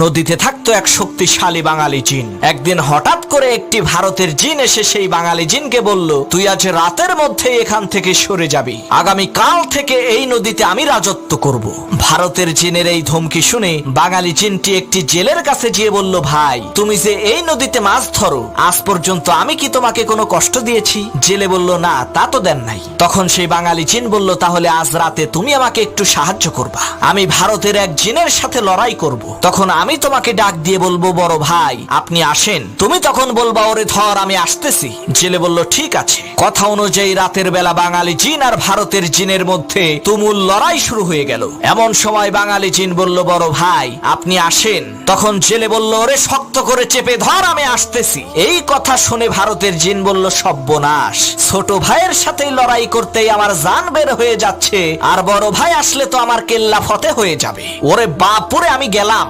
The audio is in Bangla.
নদীতে থাকতো এক শক্তিশালী বাঙালি জিন। একদিন হঠাৎ করে একটি ভারতের জিন এসে সেই বাঙালি জিনকে বলল, তুই আজ রাতের মধ্যে এখান থেকে সরে যাবি, আগামী কাল থেকে এই নদীতে আমি রাজত্ব করব। ভারতের জিনের এই ধমকি শুনে বাঙালি জিনটি একটি জেলের কাছে গিয়ে বলল, ভাই তুমি যে এই নদীতে মাছ ধরো, আজ পর্যন্ত আমি কি তোমাকে কোনো কষ্ট দিয়েছি? জেলে বলল, না তা তো দেন নাই। তখন সেই বাঙালি জিন বলল, তাহলে আজ রাতে তুমি আমাকে একটু সাহায্য করবা, আমি ভারতের এক জিনের সাথে লড়াই করব। তখন আমি তোমাকে ডাক দিয়ে বলবো, বড় ভাই আপনি আসেন। তুমি তখন বলবা, ওরে ধর আমি আসতেছি। জেলে বলল, ঠিক আছে। কথা অনুযায়ী রাতের বেলা বাঙালি জিন আর ভারতের জিনের মধ্যে তুমুল লড়াই শুরু হয়ে গেল। এমন সময় বাঙালি জিন বলল, বড় ভাই আপনি আসেন। তখন জেলে বলল, ওরে শক্ত করে চেপে ধর আমি আসতেছি। এই কথা শুনে ভারতের জিন বলল, সর্বনাশ, ছোট ভাইয়ের সাথেই লড়াই করতেই আমার জান বের হয়ে যাচ্ছে, আর বড় ভাই আসলে তো আমার কেল্লা ফতে হয়ে যাবে। ওরে বাপুরে, আমি গেলাম।